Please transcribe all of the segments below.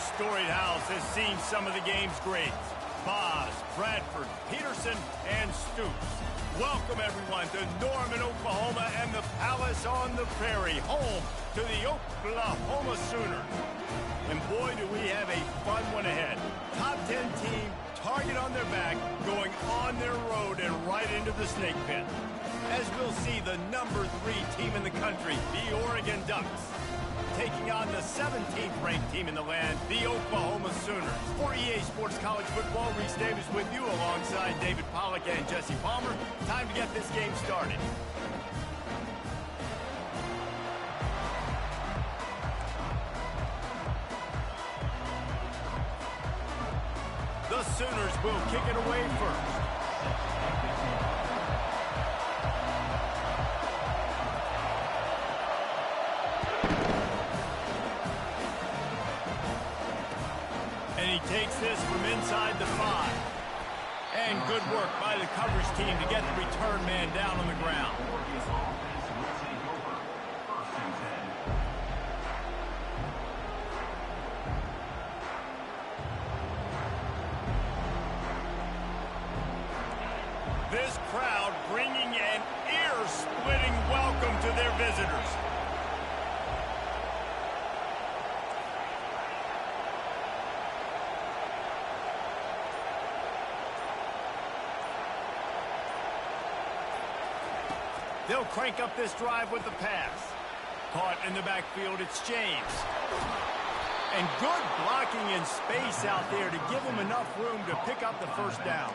This storied house has seen some of the game's greats. Boz, Bradford, Peterson, and Stoops. Welcome, everyone, to Norman, Oklahoma, and the Palace on the Prairie, home to the Oklahoma Sooners. And boy, do we have a fun one ahead. Top 10 team, target on their back, going on their road and right into the snake pit. As we'll see, the number 3 team in the country, the Oregon Ducks, taking on the 17th ranked team in the land, the Oklahoma Sooners. For EA Sports College Football, Reese Davis with you alongside David Pollack and Jesse Palmer. Time to get this game started. The Sooners will kick it away first. And he takes this from inside the 5. And good work by the coverage team to get the return man down on the ground. This crowd bringing an ear-splitting welcome to their visitors. They'll crank up this drive with the pass. Caught in the backfield, it's James. And good blocking in space out there to give him enough room to pick up the first down.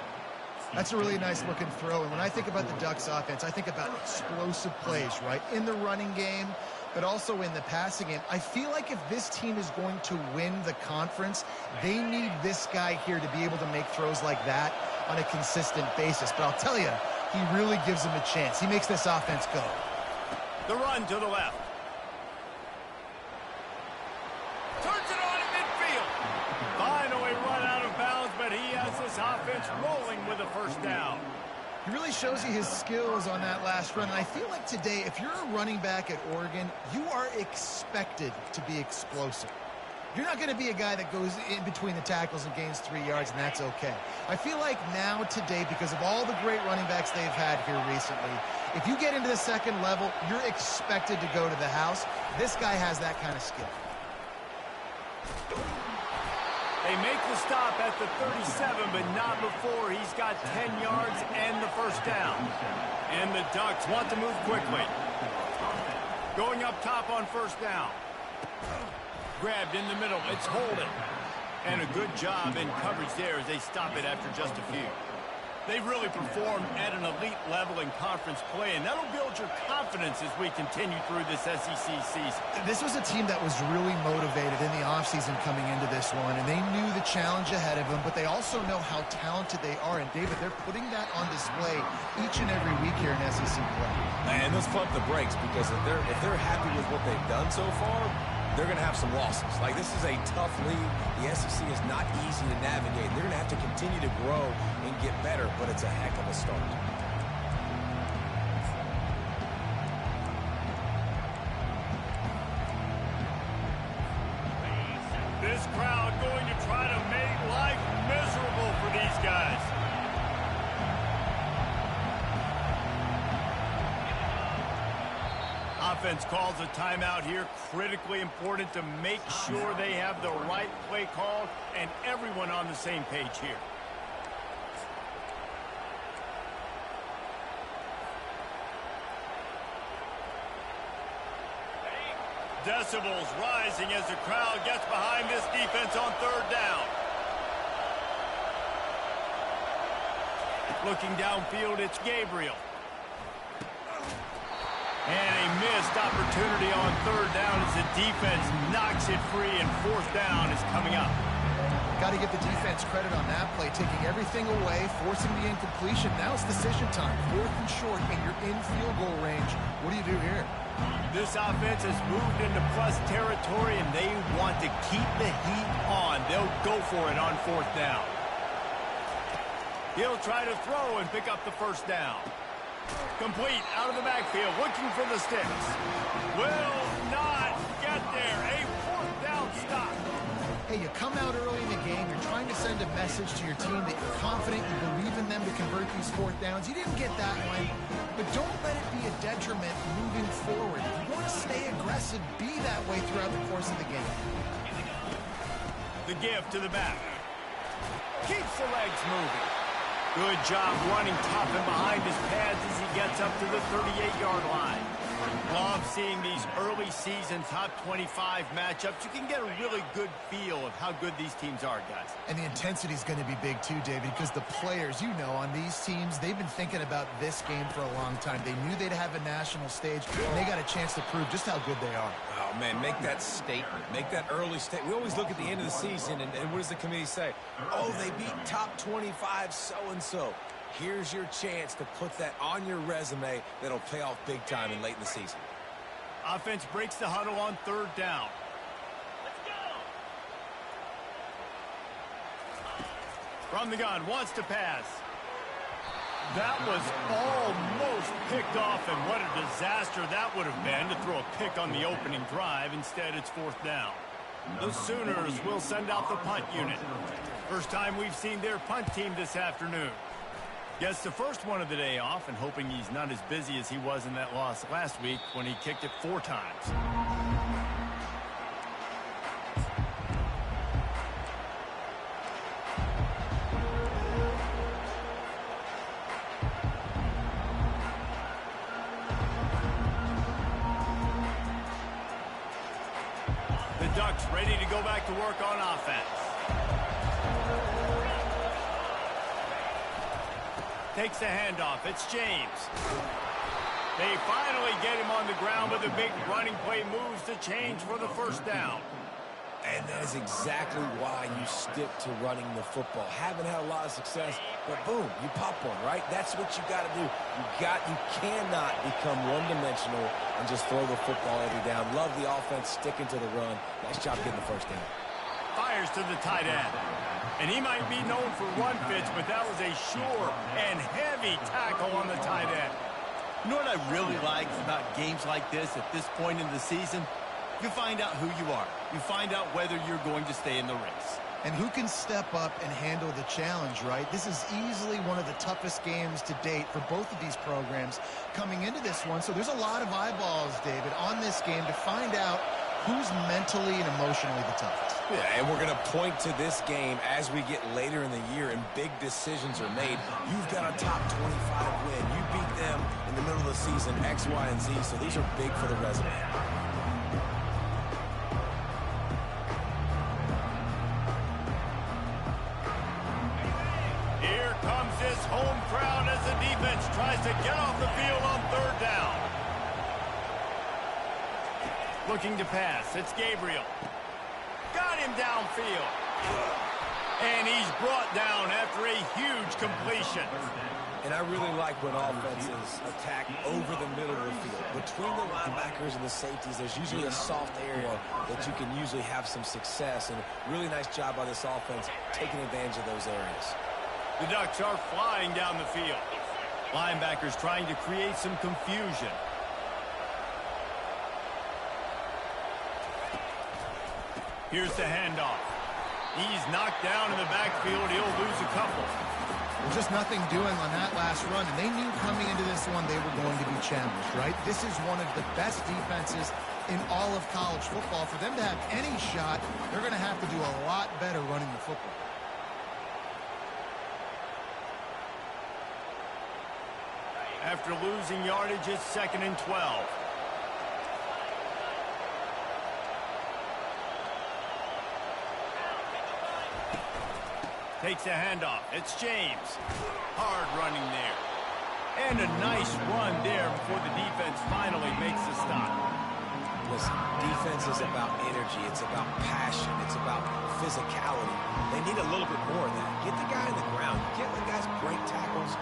That's a really nice looking throw. And when I think about the Ducks offense, I think about explosive plays, right? In the running game, but also in the passing game. I feel like if this team is going to win the conference, they need this guy here to be able to make throws like that on a consistent basis. But I'll tell you, he really gives them a chance. He makes this offense go. The run to the left. Turns it on in midfield. Finally run out of bounds, but he has this offense rolling with a first down. He really shows you his skills on that last run. And I feel like today, if you're a running back at Oregon, you are expected to be explosive. You're not going to be a guy that goes in between the tackles and gains 3 yards, and that's okay. I feel like now, today, because of all the great running backs they've had here recently, if you get into the second level, you're expected to go to the house. This guy has that kind of skill. They make the stop at the 37, but not before he's got 10 yards and the first down. And the Ducks want to move quickly. Going up top on first down. Grabbed in the middle, it's Holden. And a good job in coverage there as they stop it after just a few. They've really performed at an elite level in conference play, and that'll build your confidence as we continue through this SEC season. This was a team that was really motivated in the offseason coming into this one, and they knew the challenge ahead of them, but they also know how talented they are. And, David, they're putting that on display each and every week here in SEC play. And let's pump the brakes, because if they're happy with what they've done so far, they're going to have some losses. Like, this is a tough league. The SEC is not easy to navigate. They're going to have to continue to grow and get better, but it's a heck of a start. This crowd going to try to make life miserable for these guys. Offense calls a timeout here. Critically important to make sure they have the right play called and everyone on the same page here. Decibels rising as the crowd gets behind this defense on third down. Looking downfield, it's Gabriel. And a missed opportunity on third down as the defense knocks it free, and fourth down is coming up. Got to give the defense credit on that play, taking everything away, forcing the incompletion. Now it's decision time. Fourth and short, and you're in field goal range. What do you do here? This offense has moved into plus territory, and they want to keep the heat on. They'll go for it on fourth down. He'll try to throw and pick up the first down. Complete out of the backfield, looking for the sticks. Will not get there. A fourth down stop. Hey, you come out early in the game, you're trying to send a message to your team that you're confident, you believe in them to convert these fourth downs. You didn't get that one, but don't let it be a detriment moving forward. If you want to stay aggressive, be that way throughout the course of the game. The give to the back. Keeps the legs moving. Good job running tough and behind his pads as he gets up to the 38-yard line. Love seeing these early season top 25 matchups. You can get a really good feel of how good these teams are, guys. And the intensity is going to be big too, David, because the players, you know, on these teams, they've been thinking about this game for a long time. They knew they'd have a national stage, and they got a chance to prove just how good they are. Oh, man, make that statement. Make that early statement. We always look at the end of the season, and what does the committee say? Oh, they beat top 25 so-and-so. Here's your chance to put that on your resume that'll pay off big time and late in the season. Offense breaks the huddle on third down. Let's go. From the gun, wants to pass. That was almost picked off, and what a disaster that would have been to throw a pick on the opening drive. Instead, it's fourth down. The Sooners will send out the punt unit. First time we've seen their punt team this afternoon. Gets the first one of the day off, and hoping he's not as busy as he was in that loss last week when he kicked it 4 times. The Ducks ready to go back to work on offense. Takes the handoff. It's James. They finally get him on the ground, but the big running play moves to change for the first down. And that is exactly why you stick to running the football. Haven't had a lot of success, but boom, you pop one, right? That's what you got to do. You cannot become one-dimensional and just throw the football every down. Love the offense sticking to the run. Nice job getting the first down. Fires to the tight end. And he might be known for run fits, but that was a sure and heavy tackle on the tight end. You know what I really like about games like this at this point in the season? You find out who you are. You find out whether you're going to stay in the race. And who can step up and handle the challenge, right? This is easily one of the toughest games to date for both of these programs coming into this one. So there's a lot of eyeballs, David, on this game to find out who's mentally and emotionally the toughest. Yeah, and we're going to point to this game as we get later in the year and big decisions are made. You've got a top 25 win. You beat them in the middle of the season, X, Y, and Z, so these are big for the resume. Here comes this home crowd as the defense tries to get off the field on third down. Looking to pass. It's Gabriel. Got him downfield. And he's brought down after a huge completion. And I really like when offenses attack over the middle of the field. Between the linebackers and the safeties, there's usually a soft area that you can usually have some success. And really nice job by this offense taking advantage of those areas. The Ducks are flying down the field. Linebackers trying to create some confusion. Here's the handoff. He's knocked down in the backfield. He'll lose a couple. There's just nothing doing on that last run, and they knew coming into this one they were going to be challenged, right? This is one of the best defenses in all of college football. For them to have any shot, they're going to have to do a lot better running the football. After losing yardage, it's 2nd and 12. Takes a handoff. It's James. Hard running there. And a nice run there before the defense finally makes the stop. Listen, defense is about energy. It's about passion. It's about physicality. They need a little bit more of that. Get the guy in the ground. Get the guys break tackles.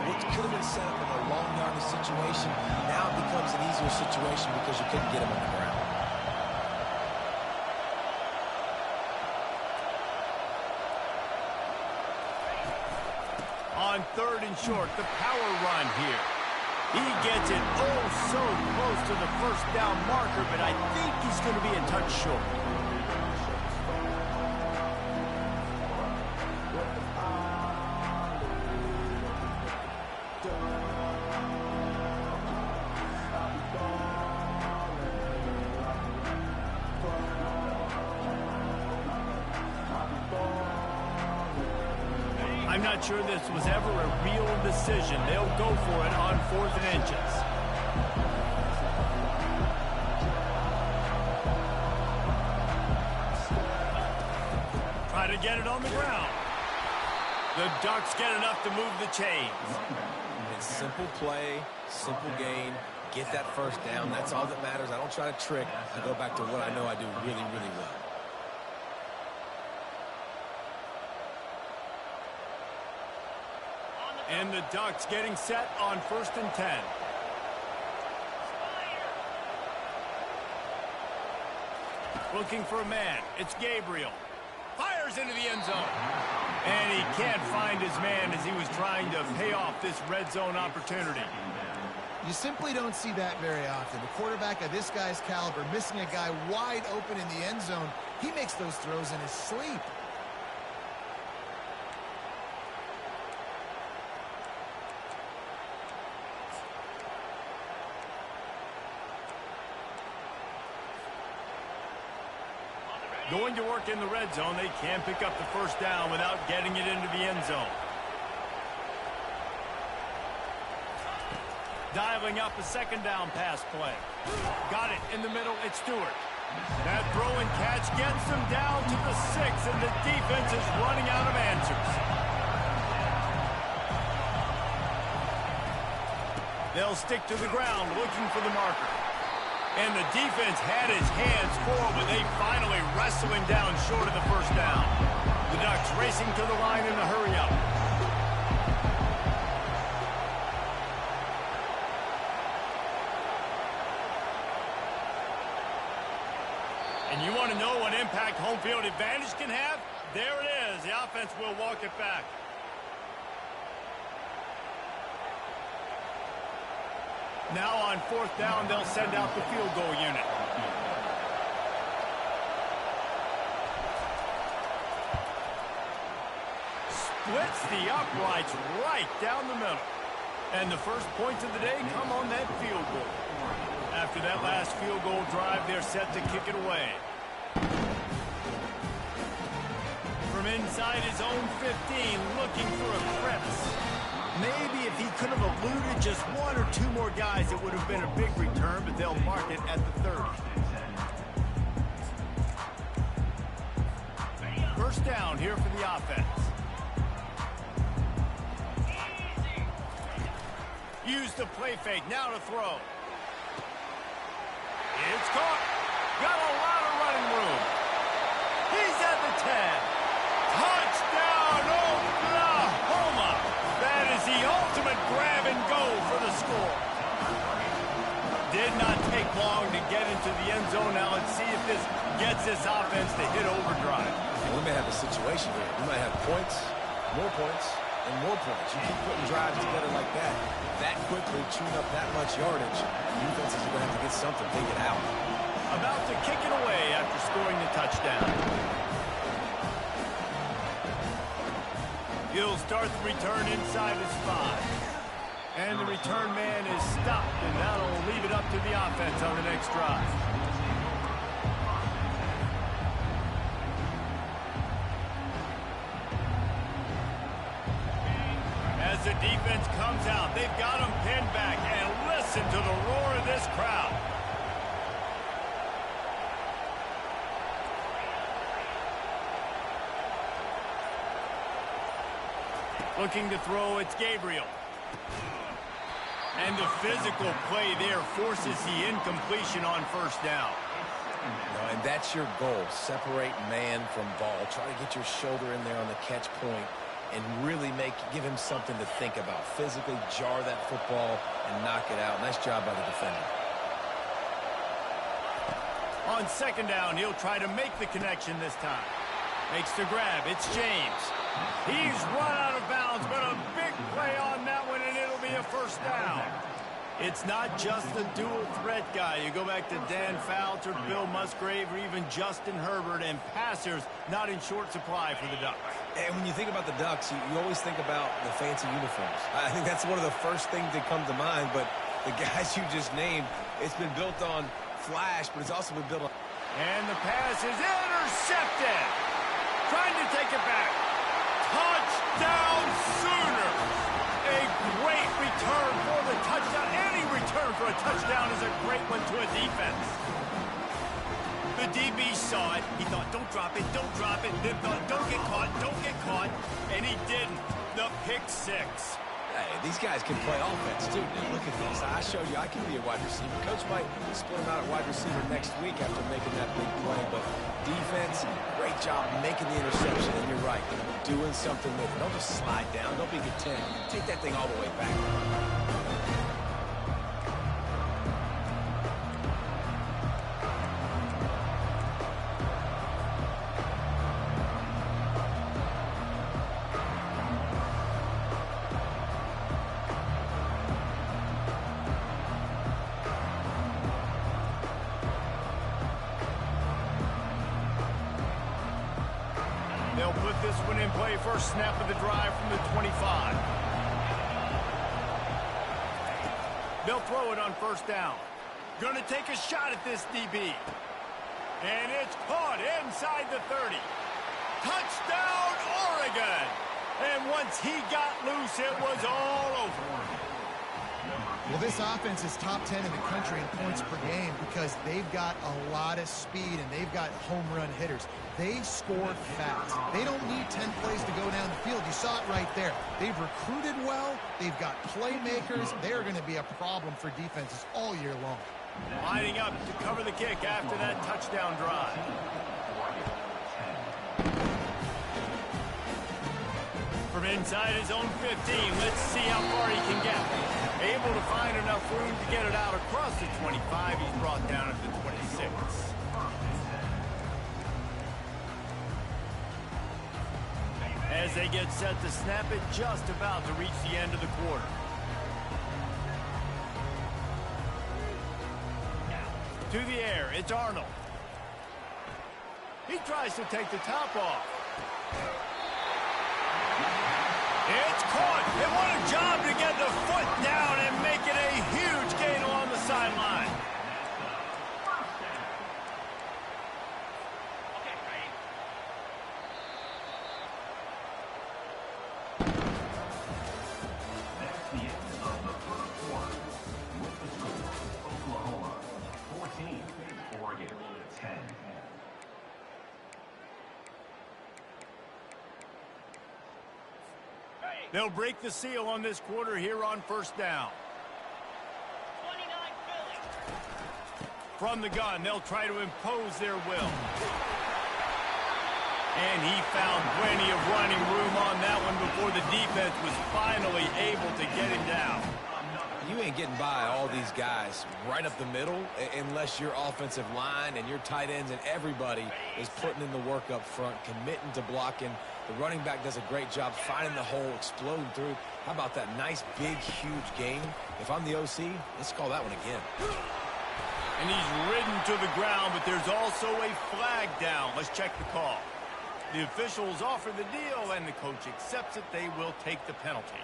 What could have been set up in a long yardage situation now it becomes an easier situation because you couldn't get him on the ground. On 3rd and short, the power run here. He gets it oh so close to the first down marker, but I think he's going to be a touch short. I'm not sure this was ever a real decision. They'll go for it on 4th and inches. Try to get it on the ground. The Ducks get enough to move the chains. It's simple play, simple gain. Get that first down. That's all that matters. I don't try to trick. I go back to what I know I do really, really well. And the Ducks getting set on 1st and 10. Looking for a man. It's Gabriel. Fires into the end zone. And he can't find his man as he was trying to pay off this red zone opportunity. You simply don't see that very often. A quarterback of this guy's caliber missing a guy wide open in the end zone. He makes those throws in his sleep. Going to work in the red zone. They can pick up the first down without getting it into the end zone. Dialing up a second down pass play. Got it in the middle. It's Stewart. That throw and catch gets them down to the 6, and the defense is running out of answers. They'll stick to the ground looking for the marker. And the defense had his hands full, but they finally wrestle him down short of the first down. The Ducks racing to the line in a hurry-up. And you want to know what impact home field advantage can have? There it is. The offense will walk it back. Now on 4th down, they'll send out the field goal unit. Splits the uprights right down the middle. And the first points of the day come on that field goal. After that last field goal drive, they're set to kick it away. From inside his own 15, looking for a crevice. Maybe if he could have eluded just 1 or 2 more guys, it would have been a big return, but they'll mark it at the 30. First down here for the offense. Use the play fake, now to throw. It's caught. Got a lot of running room. He's at the 10. Touchdown, Oklahoma! That is the ultimate grab and go for the score. Did not take long to get into the end zone. Now let's see if this gets this offense to hit overdrive. We may have a situation here. We might have points, and more points. You keep putting drives together like that quickly, chewing up that much yardage, defenses are going to have to get something figured out. About to kick it away after scoring the touchdown. He'll start the return inside his 5. And the return man is stopped, and that'll leave it up to the offense on the next drive. As the defense comes out, they've got him pinned back, and listen to the roar of this crowd. Looking to throw, it's Gabriel. And the physical play there forces the incompletion on first down. And that's your goal. Separate man from ball. Try to get your shoulder in there on the catch point and really give him something to think about. Physically jar that football and knock it out. Nice job by the defender. On second down, he'll try to make the connection this time. Makes the grab. It's James. He's run out of bounds, but a big play on that one, and it'll be a first down. It's not just the dual threat guy. You go back to Dan Fouts or Bill Musgrave or even Justin Herbert, and passers not in short supply for the Ducks. And when you think about the Ducks, you always think about the fancy uniforms. I think that's one of the first things that come to mind, but the guys you just named, it's been built on flash, but it's also been built on... And the pass is intercepted. Trying to take it back. Touchdown! Touchdown Sooners! A great return for the touchdown. Any return for a touchdown is a great one to a defense. The DB saw it. He thought, don't drop it, don't drop it. Then thought, don't get caught. And he didn't. The pick six. Hey, these guys can play offense, too. Now, look at this. I showed you I can be a wide receiver. Coach might split him out at wide receiver next week after making that big play. But defense, great job making the interception. And you're right, doing something with it. Don't just slide down. Don't be content. Take that thing all the way back. They'll put this one in play first snap of the drive from the 25. They'll throw it on first down. Going to take a shot at this DB. And it's caught inside the 30. Touchdown, Oregon! And once he got loose, it was all over. Well, this offense is top 10 in the country in points per game because they've got a lot of speed and they've got home run hitters. They score fast. They don't need 10 plays to go down the field. You saw it right there. They've recruited well. They've got playmakers. They're going to be a problem for defenses all year long. Lining up to cover the kick after that touchdown drive. From inside his own 15, let's see how far he can get. Able to find enough room to get it out across the 25. He's brought down at the 26. As they get set to snap it, just about to reach the end of the quarter. To the air, it's Arnold. He tries to take the top off. It's caught, and what a job to get the foot down and make it a huge gain along the sideline. That's the end of the first quarter. With the score, Oklahoma 14, Oregon 10. They'll break the seal on this quarter here on first down. 29 Philly. From the gun, they'll try to impose their will. And he found plenty of running room on that one before the defense was finally able to get him down. You ain't getting by all these guys right up the middle unless your offensive line and your tight ends and everybody is putting in the work up front, committing to blocking. The running back does a great job finding the hole, exploding through. How about that nice, big, huge gain? If I'm the OC, let's call that one again. And he's ridden to the ground, but there's also a flag down. Let's check the call. The officials offer the deal, and the coach accepts it. They will take the penalty.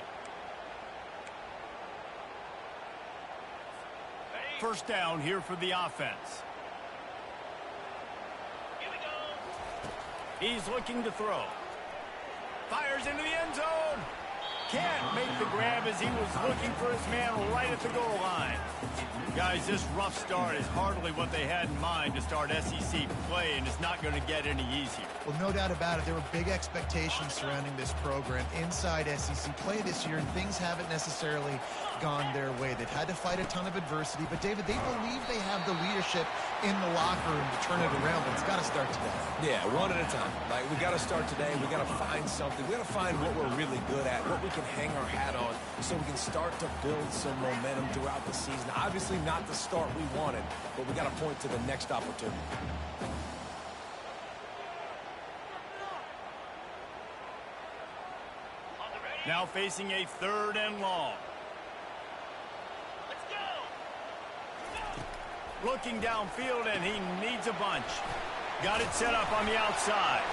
First down here for the offense. Here we go. He's looking to throw. Fires into the end zone. Can't make the grab as he was looking for his man right at the goal line. Guys, this rough start is hardly what they had in mind to start SEC play, and it's not going to get any easier. Well, no doubt about it. There were big expectations surrounding this program inside SEC play this year, and things haven't necessarily gone their way. They've had to fight a ton of adversity, but David, they believe they have the leadership in the locker room to turn it around, but it's got to start today. Yeah, one at a time. Like, we got to start today. We got to find something. We got to find what we're really good at, what we can hang our hat on, so we can start to build some momentum throughout the season. Obviously not the start we wanted, but we got to point to the next opportunity. Now facing a 3rd and long. Let's go. Looking downfield, and he needs a bunch. Got it set up on the outside.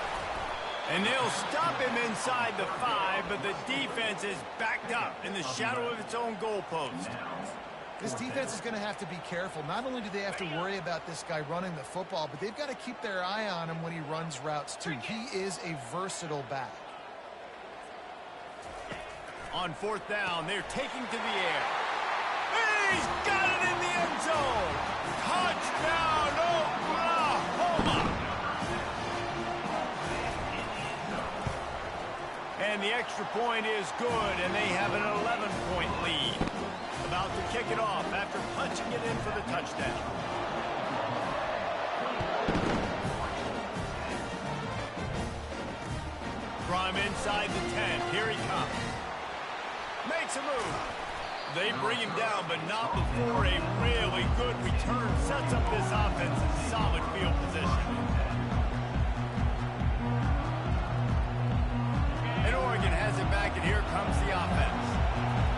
And they'll stop him inside the 5, but the defense is backed up in the shadow of its own goalpost. This defense is going to have to be careful. Not only do they have to worry about this guy running the football, but they've got to keep their eye on him when he runs routes too. He is a versatile back. On fourth down, they're taking to the air. He's got it in the end zone. Touchdown, Oklahoma. And the extra point is good, and they have an 11-point lead. About to kick it off after punching it in for the touchdown. From inside the 10, here he comes. Makes a move. They bring him down, but not before a really good return sets up this offense in solid field position. And Oregon has it back, and here comes the offense.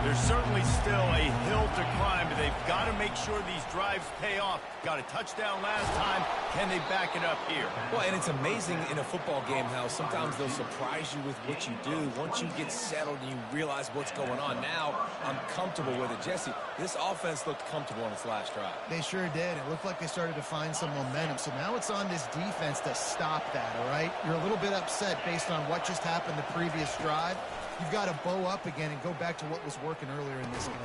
There's certainly still a hill to climb, but they've got to make sure these drives pay off. Got a touchdown last time. Can they back it up here? Well, and it's amazing in a football game how sometimes they'll surprise you with what you do. Once you get settled and you realize what's going on, now I'm comfortable with it. Jesse, this offense looked comfortable on its last drive. They sure did. It looked like they started to find some momentum. So now it's on this defense to stop that, all right? You're a little bit upset based on what just happened the previous drive. You've got to bow up again and go back to what was working earlier in this game.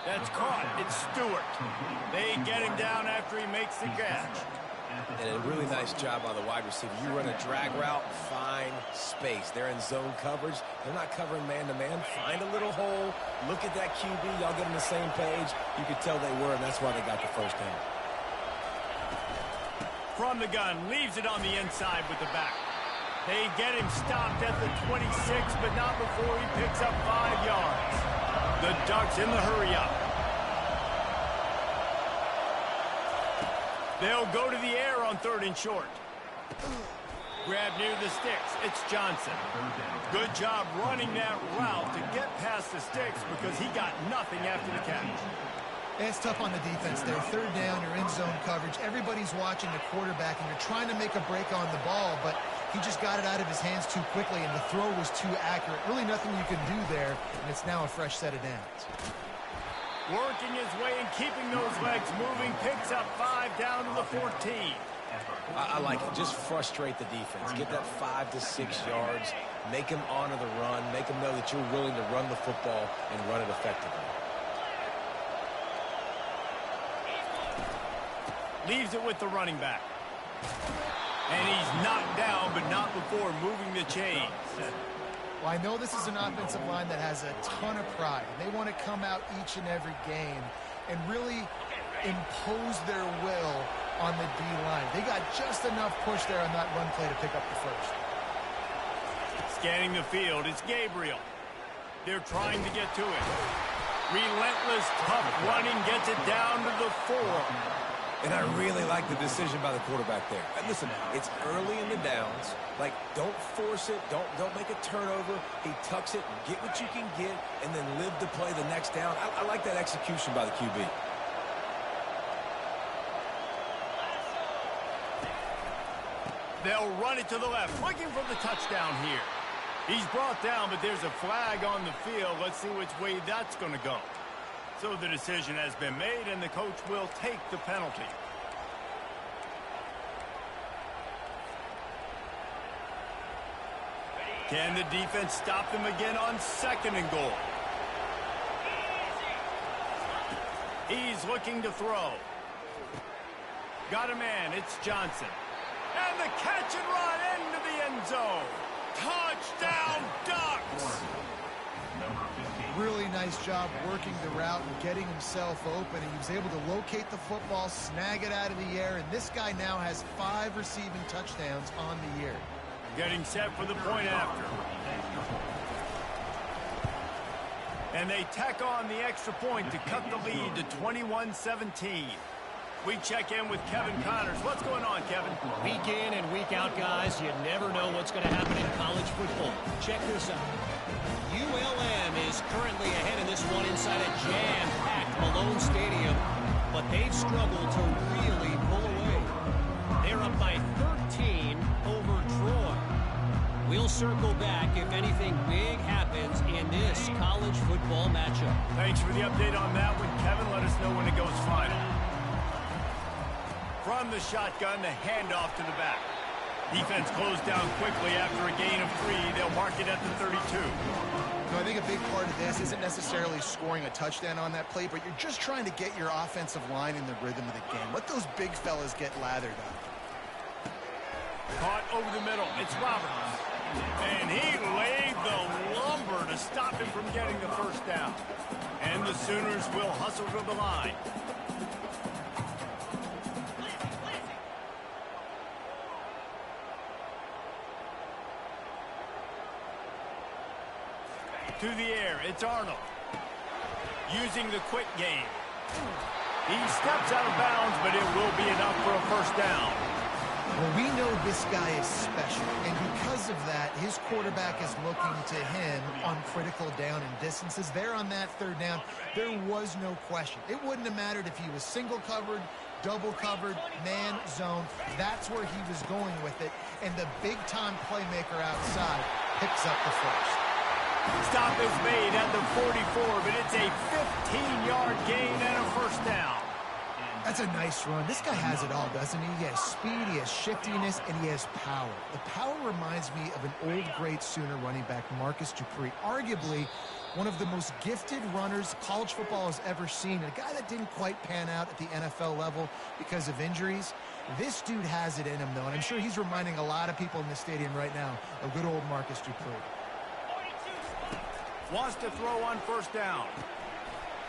That's caught. It's Stewart. They get him down after he makes the catch. And a really nice job by the wide receiver. You run a drag route, find space. They're in zone coverage. They're not covering man-to-man. Find a little hole. Look at that QB. Y'all get on the same page. You could tell they were, and that's why they got the first down. From the gun, leaves it on the inside with the back. They get him stopped at the 26, but not before he picks up 5 yards. The Ducks in the hurry-up. They'll go to the air on 3rd and short. Grab near the sticks. It's Johnson. Good job running that route to get past the sticks because he got nothing after the catch. It's tough on the defense there. 3rd down, you're in zone coverage. Everybody's watching the quarterback, and you're trying to make a break on the ball, but he just got it out of his hands too quickly, and the throw was too accurate. Really nothing you can do there, and it's now a fresh set of downs. Working his way and keeping those legs moving, picks up 5 down to the 14. I like it. Just frustrate the defense. Get that 5 to 6 yards. Make them honor the run. Make them know that you're willing to run the football and run it effectively. Leaves it with the running back. And he's knocked down, but not before moving the chains. Well, I know this is an offensive line that has a ton of pride. They want to come out each and every game and really impose their will on the D-line. They got just enough push there on that run play to pick up the first. Scanning the field, it's Gabriel. They're trying to get to it. Relentless, tough running gets it down to the 4. And I really like the decision by the quarterback there. And listen, it's early in the downs. Like, don't force it. Don't make a turnover. He tucks it, get what you can get, and then live to play the next down. I like that execution by the QB. They'll run it to the left, looking for the touchdown here. He's brought down, but there's a flag on the field. Let's see which way that's going to go. So the decision has been made, and the coach will take the penalty. Can the defense stop them again on 2nd and goal? He's looking to throw. Got a man, it's Johnson. And the catch and run into the end zone. Touchdown, Ducks! Really nice job working the route and getting himself open. He was able to locate the football, snag it out of the air, and this guy now has 5 receiving touchdowns on the year. Getting set for the point after. And they tack on the extra point to cut the lead to 21-17. We check in with Kevin Connors. What's going on, Kevin? Week in and week out, guys, you never know what's going to happen in college football. Check this out. ULM is currently ahead in this one inside a jam-packed Malone Stadium, but they've struggled to really pull away. They're up by 13 over Troy. We'll circle back if anything big happens in this college football matchup. Thanks for the update on that one, Kevin. Let us know when it goes final. From the shotgun, the handoff to the back. Defense closed down quickly after a gain of 3. They'll mark it at the 32. No, I think a big part of this isn't necessarily scoring a touchdown on that play, but you're just trying to get your offensive line in the rhythm of the game. Let those big fellas get lathered up. Caught over the middle. It's Roberts. And he laid the lumber to stop him from getting the first down. And the Sooners will hustle to the line. To the air, it's Arnold. Using the quick game. He steps out of bounds, but it will be enough for a first down. Well, we know this guy is special, and because of that, his quarterback is looking to him on critical down and distances. There on that third down, there was no question. It wouldn't have mattered if he was single covered, double covered, man, zone. That's where he was going with it, and the big-time playmaker outside picks up the first. Stop is made at the 44, but it's a 15-yard gain and a first down. That's a nice run. This guy has it all, doesn't he? He has speed, he has shiftiness, and he has power. The power reminds me of an old, great Sooner running back, Marcus Dupree. Arguably one of the most gifted runners college football has ever seen. A guy that didn't quite pan out at the NFL level because of injuries. This dude has it in him, though, and I'm sure he's reminding a lot of people in the stadium right now of good old Marcus Dupree. Wants to throw on first down.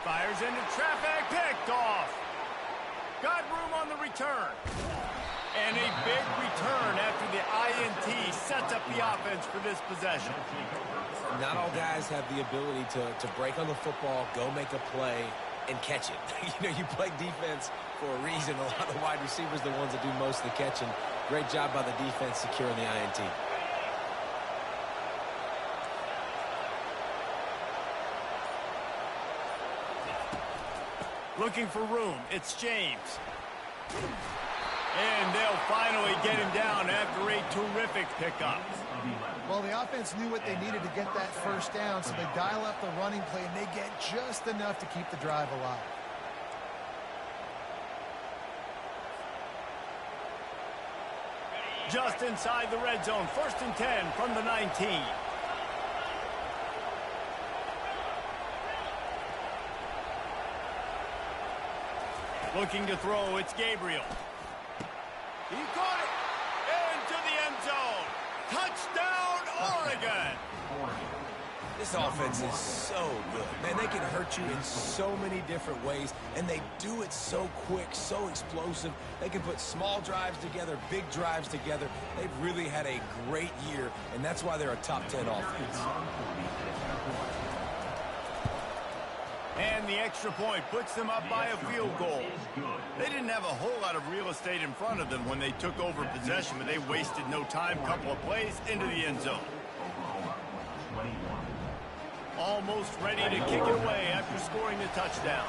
Fires into traffic, picked off. Got room on the return. And a big return after the INT sets up the offense for this possession. Not all guys have the ability to break on the football, go make a play, and catch it. You play defense for a reason. A lot of the wide receivers are the ones that do most of the catching. Great job by the defense securing the INT. Looking for room. It's James. And they'll finally get him down after a terrific pickup. Well, the offense knew what they needed to get that first down, so they dial up the running play, and they get just enough to keep the drive alive. Just inside the red zone. 1st and 10 from the 19. Looking to throw, it's Gabriel. He caught it into the end zone. Touchdown, Oregon. This offense is so good. Man, they can hurt you in so many different ways, and they do it so quick, so explosive. They can put small drives together, big drives together. They've really had a great year, and that's why they're a top 10 offense. And the extra point puts them up by a field goal. They didn't have a whole lot of real estate in front of them when they took over possession, but they wasted no time. Couple of plays into the end zone. Almost ready to kick it away after scoring the touchdown.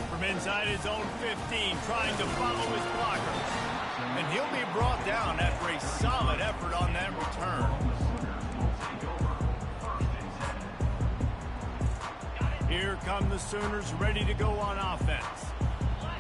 From inside his own 15, trying to follow his blockers. And he'll be brought down after a solid effort on that return. Here come the Sooners ready to go on offense.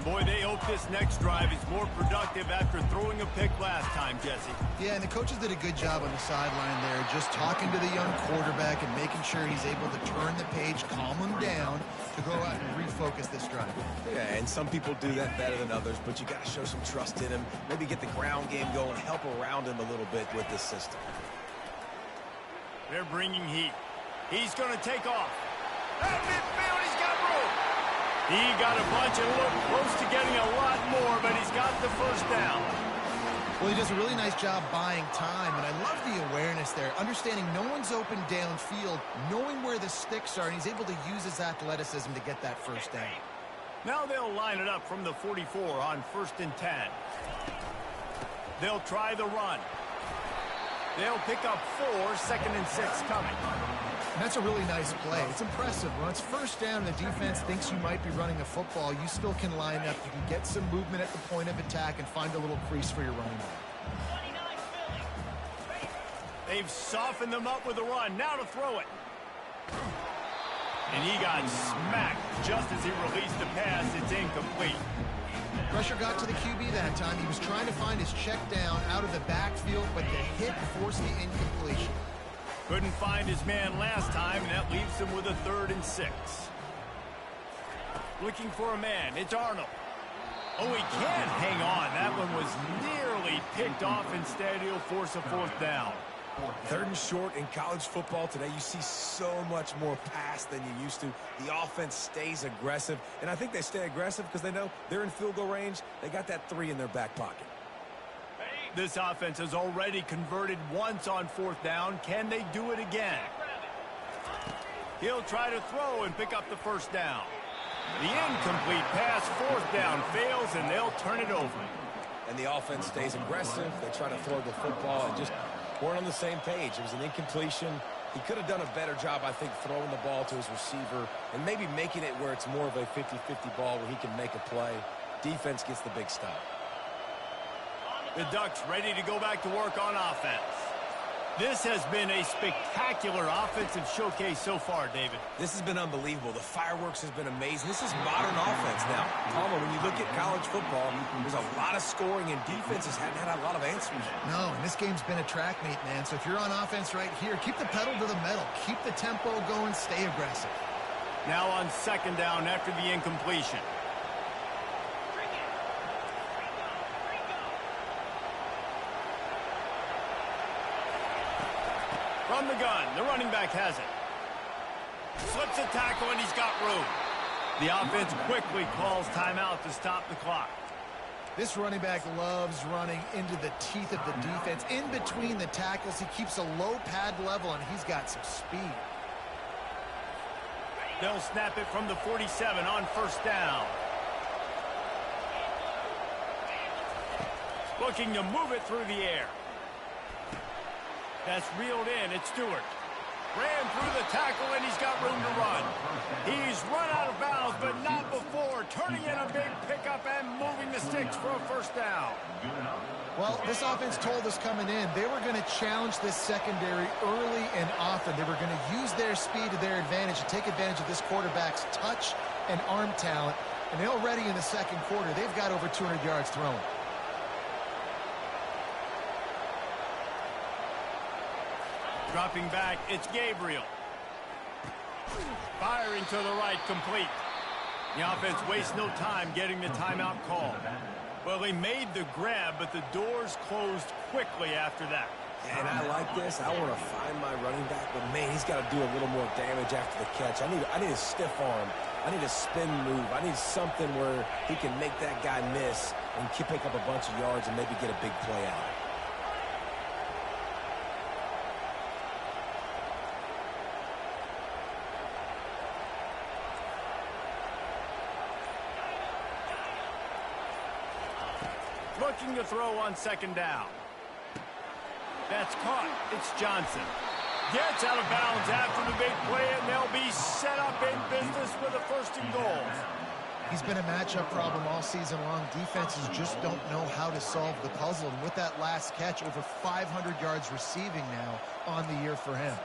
Boy, they hope this next drive is more productive after throwing a pick last time, Jesse. Yeah, and the coaches did a good job on the sideline there, just talking to the young quarterback and making sure he's able to turn the page, calm him down to go out and refocus this drive. Yeah, and some people do that better than others, but you got to show some trust in him. Maybe get the ground game going, help around him a little bit with this system. They're bringing heat. He's going to take off. At midfield, he's got room. He got a bunch and looked close to getting a lot more, but he's got the first down. Well, he does a really nice job buying time, and I love the awareness there, understanding no one's open downfield, knowing where the sticks are, and he's able to use his athleticism to get that first down. Now they'll line it up from the 44 on 1st and 10. They'll try the run. They'll pick up 4, 2nd and 6 coming. And that's a really nice play. It's impressive. When it's first down and the defense thinks you might be running a football, you still can line up. You can get some movement at the point of attack and find a little crease for your running back. They've softened them up with a run. Now to throw it. And he got smacked just as he released the pass. It's incomplete. Pressure got to the QB that time. He was trying to find his check down out of the backfield, but the hit forced the incompletion. Couldn't find his man last time, and that leaves him with a 3rd and 6. Looking for a man. It's Arnold. Oh, he can't hang on. That one was nearly picked off. Instead, he'll force a 4th down. 3rd and short in college football today. You see so much more pass than you used to. The offense stays aggressive, and I think they stay aggressive because they know they're in field goal range. They got that 3 in their back pocket. This offense has already converted once on 4th down. Can they do it again? He'll try to throw and pick up the 1st down. The incomplete pass, 4th down, fails, and they'll turn it over. And the offense stays aggressive. They try to throw the football and just weren't on the same page. It was an incompletion. He could have done a better job, I think, throwing the ball to his receiver and maybe making it where it's more of a 50-50 ball where he can make a play. Defense gets the big stop. The Ducks ready to go back to work on offense. This has been a spectacular offensive showcase so far, David. This has been unbelievable. The fireworks has been amazing. This is modern offense now. Palmer, when you look at college football, there's a lot of scoring, and defenses haven't had a lot of answers. No, and this game's been a track meet, man. So if you're on offense right here, keep the pedal to the metal. Keep the tempo going. Stay aggressive. Now on 2nd down after the incompletion. From the gun, the running back has it. Slips a tackle, and he's got room. The offense quickly calls timeout to stop the clock. This running back loves running into the teeth of the defense. In between the tackles, he keeps a low pad level, and he's got some speed. They'll snap it from the 47 on 1st down. Looking to move it through the air. That's reeled in. It's Stewart. Ran through the tackle, and he's got room to run. He's run out of bounds, but not before. Turning in a big pickup and moving the sticks for a 1st down. Well, this offense told us coming in they were going to challenge this secondary early and often. They were going to use their speed to their advantage and take advantage of this quarterback's touch and arm talent. And already in the 2nd quarter, they've got over 200 yards thrown. Dropping back, it's Gabriel. Firing to the right, complete. The offense wastes no time getting the timeout call. Well, he made the grab, but the doors closed quickly after that. And I like this. I want to find my running back, but, man, he's got to do a little more damage after the catch. I need a stiff arm. I need a spin move. I need something where he can make that guy miss and pick up a bunch of yards and maybe get a big play out. Looking to throw on 2nd down. That's caught. It's Johnson. Gets out of bounds after the big play, and they'll be set up in business with a 1st and goal. He's been a matchup problem all season long. Defenses just don't know how to solve the puzzle. And with that last catch, over 500 yards receiving now on the year for him.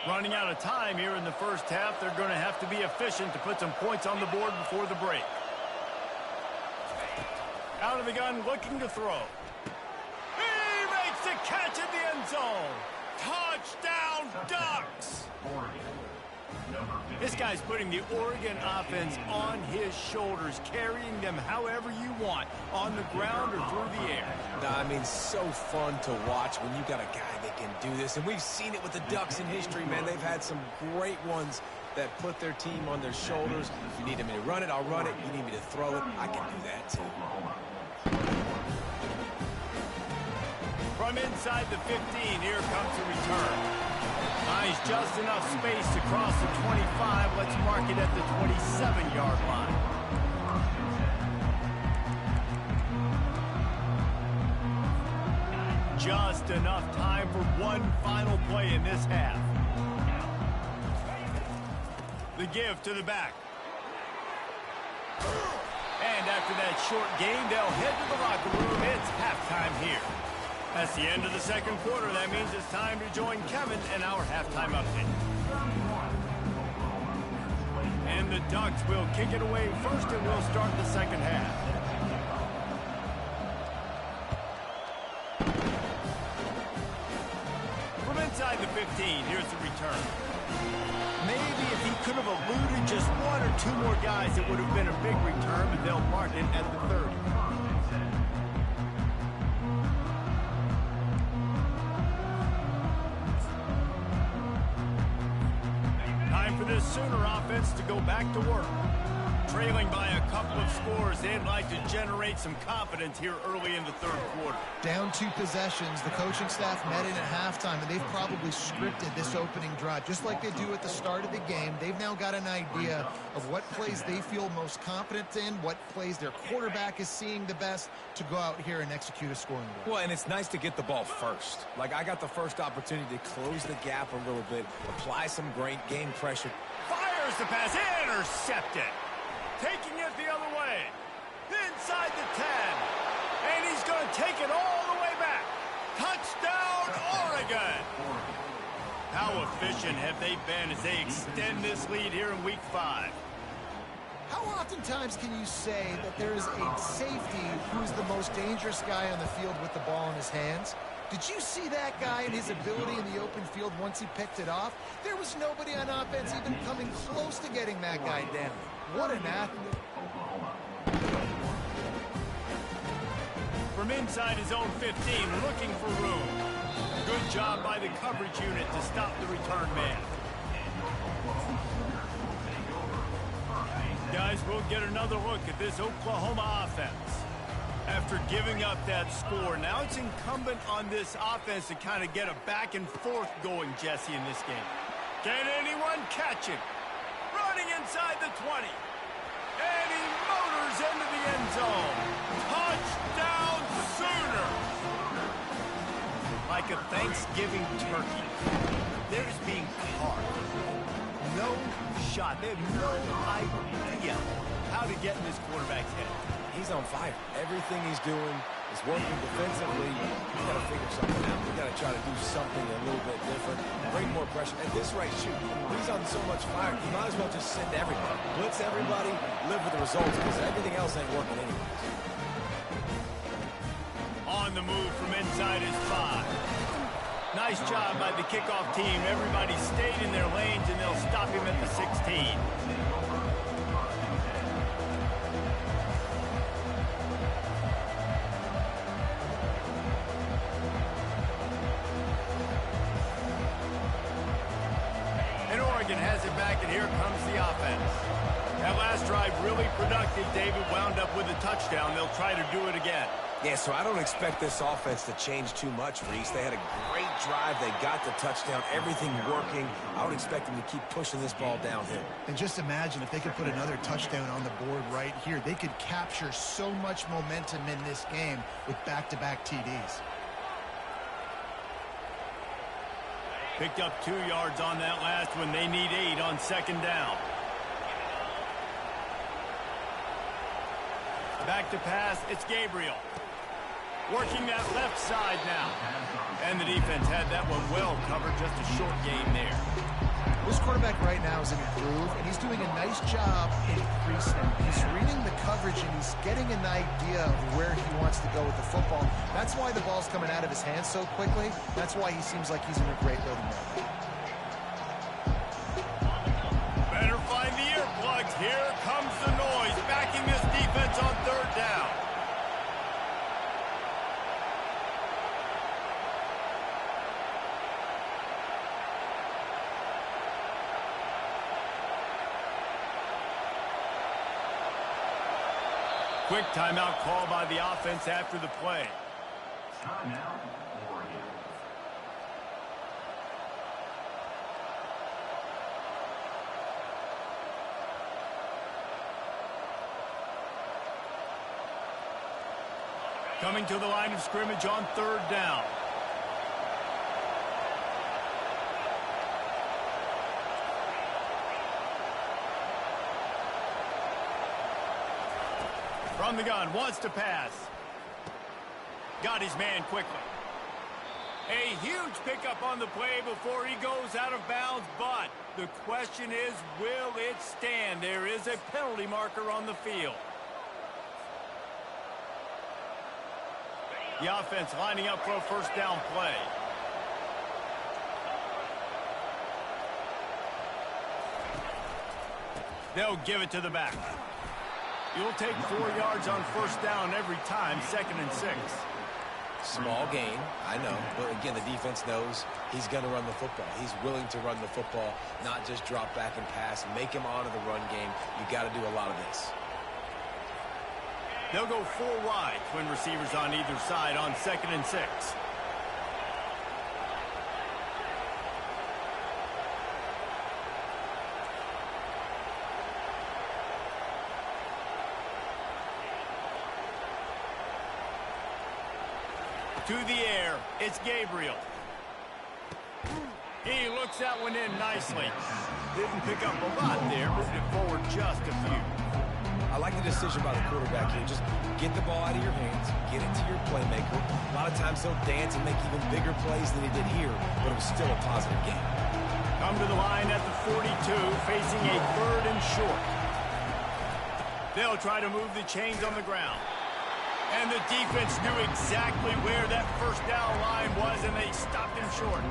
Running out of time here in the 1st half. They're going to have to be efficient to put some points on the board before the break. Out of the gun, looking to throw. He makes the catch in the end zone. Touchdown, Ducks! This guy's putting the Oregon offense on his shoulders, carrying them however you want, on the ground or through the air. I mean, so fun to watch when you got a guy that can do this. And we've seen it with the Ducks in history, man. They've had some great ones that put their team on their shoulders. If you need me to run it, I'll run it. You need me to throw it, I can do that too. From inside the 15, here comes the return. Finds just enough space to cross the 25. Let's mark it at the 27-yard line. Just enough time for one final play in this half. The give to the back. And after that short gain, they'll head to the locker room. It's halftime here. That's the end of the second quarter. That means it's time to join Kevin in our halftime update. And the Ducks will kick it away first, and we'll start the second half. From inside the 15, here's the return. Maybe if he could have eluded just one or two more guys, it would have been a big return, but they'll mark it at the 30. For this Sooner offense to go back to work. Trailing by a couple of scores, they'd like to generate some confidence here early in the third quarter. Down 2 possessions, the coaching staff met in at halftime, and they've probably scripted this opening drive. Just like they do at the start of the game, they've now got an idea of what plays they feel most confident in, what plays their quarterback is seeing the best to go out here and execute a scoring drive. Well, and it's nice to get the ball first. Like, I got the first opportunity to close the gap a little bit, apply some great game pressure. Fires the pass, intercepted. Taking it the other way. Inside the 10. And he's going to take it all the way back. Touchdown, Oregon. How efficient have they been as they extend this lead here in Week 5? How oftentimes can you say that there is a safety who's the most dangerous guy on the field with the ball in his hands? Did you see that guy and his ability in the open field once he picked it off? There was nobody on offense even coming close to getting that guy down. What an athlete. From inside his own 15, looking for room. Good job by the coverage unit to stop the return man. Guys, we'll get another look at this Oklahoma offense. After giving up that score, now it's incumbent on this offense to kind of get a back and forth going, Jesse, in this game. Can anyone catch him? Running inside the 20. And he motors into the end zone. Touchdown, Sooner! Like a Thanksgiving turkey, they're just being carved. No shot. They have no idea how to get in this quarterback's head. He's on fire. Everything he's doing is working defensively. We got to figure something out. We got to try to do something a little bit different. Bring more pressure. At this rate, shoot, he's on so much fire. You might as well just send everybody. Blitz everybody, live with the results, because everything else ain't working anyways. On the move from inside his 5. Nice job by the kickoff team. Everybody stayed in their lanes, and they'll stop him at the 16. Has it back, and here comes the offense. That last drive really productive. David wound up with a touchdown. They'll try to do it again. Yeah, so I don't expect this offense to change too much, Reese. They had a great drive. They got the touchdown. Everything working. I would expect them to keep pushing this ball downhill. And just imagine if they could put another touchdown on the board right here. They could capture so much momentum in this game with back-to-back TDs. Picked up 2 yards on that last one. They need 8 on second down. Back to pass. It's Gabriel. Working that left side now. And the defense had that one well covered. Just a short game there. This quarterback right now is in a groove, and he's doing a nice job in pre-snap. He's reading the coverage, and he's getting an idea of where he wants to go with the football. That's why the ball's coming out of his hands so quickly. That's why he seems like he's in a great rhythm right now. Better find the earplugs. Here comes the noise, backing this defense on third down. Quick timeout call by the offense after the play. Timeout, Oregon. Coming to the line of scrimmage on third down. From the gun, wants to pass. Got his man quickly. A huge pickup on the play before he goes out of bounds, but the question is, will it stand? There is a penalty marker on the field. The offense lining up for a first down play. They'll give it to the back. You'll take 4 yards on first down every time, 2nd and 6. Small gain, I know. But again, the defense knows he's going to run the football. He's willing to run the football, not just drop back and pass, make him honor the run game. You got to do a lot of this. They'll go 4 wide, twin receivers on either side on 2nd and 6. To the air, it's Gabriel. He looks that one in nicely. Didn't pick up a lot there, moved it forward just a few. I like the decision by the quarterback here. Just get the ball out of your hands, get it to your playmaker. A lot of times he'll dance and make even bigger plays than he did here, but it was still a positive game. Come to the line at the 42, facing a 3rd and short. They'll try to move the chains on the ground. And the defense knew exactly where that first down line was, and they stopped him short.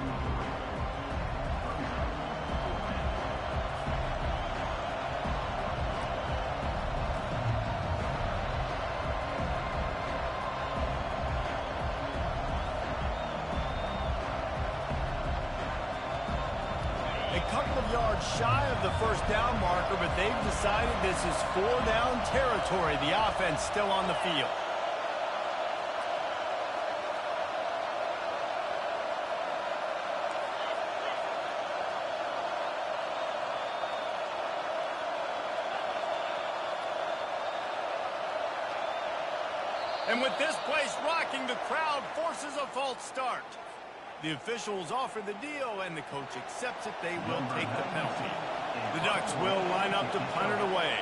A couple of yards shy of the first down marker, but they've decided this is 4-down territory. The offense still on the field. And with this place rocking, the crowd forces a false start. The officials offer the deal, and the coach accepts it. They will take the penalty. The Ducks will line up to punt it away.